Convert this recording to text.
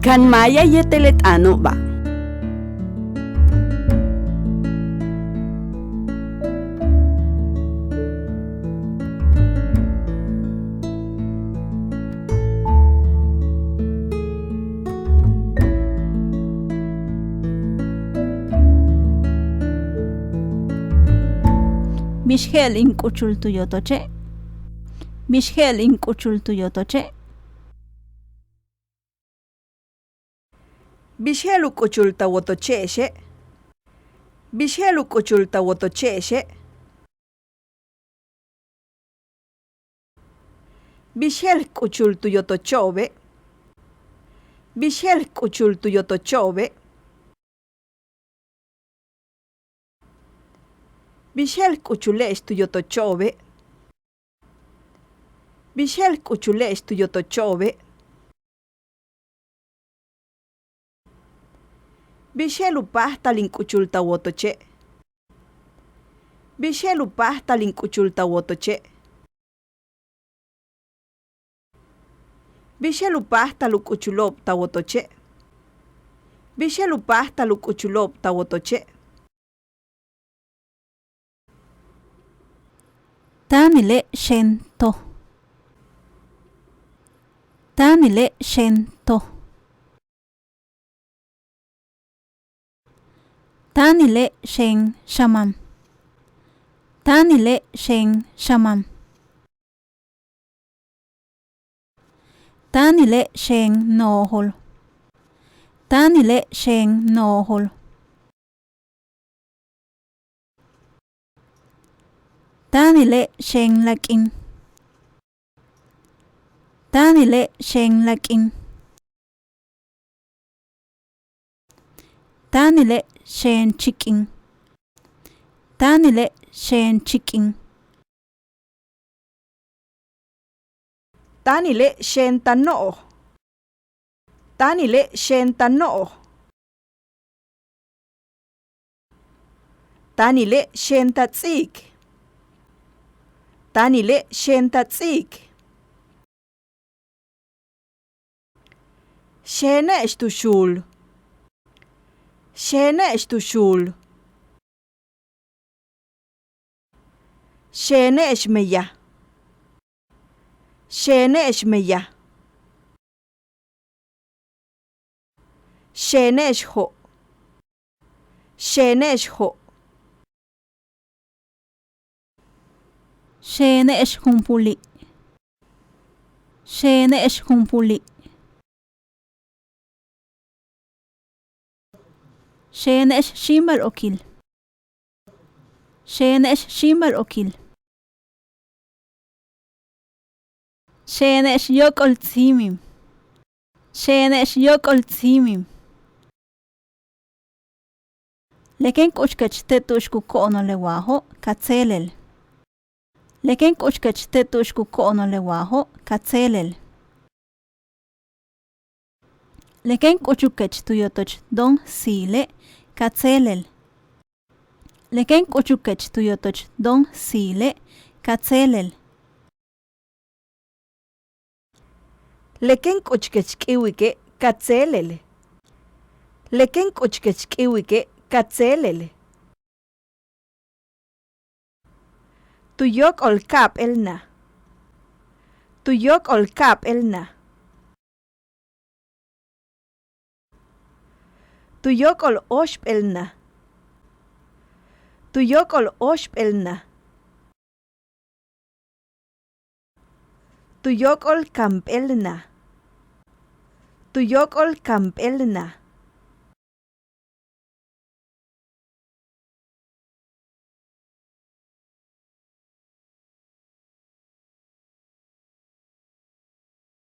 Kan maya yetelet ano ba? Mishgel inkuchul tu yotoche. Mishgel inkuchul tu yotoche. Bishelu kuchulta wotoche'exe. Bishelu kuchulta wotoche'exe. Bishel kuchultu yotocho'obe. Bishel kuchultu yotocho'obe. Bishel kuchule'estu yotocho'obe. Bishel kuchule'estu yotocho'obe. Bishelu páajtal inkuchulta wotoche. Bishelu páajtal inkuchulta wotoche. Bishelu páajtal ukuchulopta wotoche. Bishelu páajtal ukuchulopta wotoche. Táanile xeen to. Táanile xeen to. Táanile xeen xaman. Táanile xeen xaman. Táanile xeen nojol. Táanile xeen nojol. Táanile xeen lak'in. Táanile xeen lak'in. Táanile xeen chik'in. Táanile xeen chik'in. Táanile xeen tano'o. Táanile xeen tano'o. Táanile xeen tatz'ik. Táanile xeen tatz'ik. Xeene'ex tu xul. Xeene'ex tu xul. Xeene'ex meya. Xeene'ex meya. Xeene'ex jo'. Xeene'ex jo'. Xeene'ex jumpuli. Xeene'ex jumpuli. Xeene'ex ximbal okil. Xeene'ex ximbal okil. Xeene'ex yok'ol tzimim. Xeene'ex yok'ol tzimim. Leken k'uchkech tetuxku ko'no lewajo katzelel. Leken k'uchkech tetuxku ko'no lewajo katzelel. Leken k'uchukech tu yotoch don sile katzelel. Leken k'uchukech tu yotoch don sile katzelel. Leken k'uchkech k'iwike katzelel. Leken k'uchkech k'iwike katzelel. Tu yok'ol kab elna. Tu yok'ol kab elna. Tu yok'ol oxp elna. Tu yok'ol oxp elna. Tu yok'ol kamp elna. Tu yok'ol kamp elna.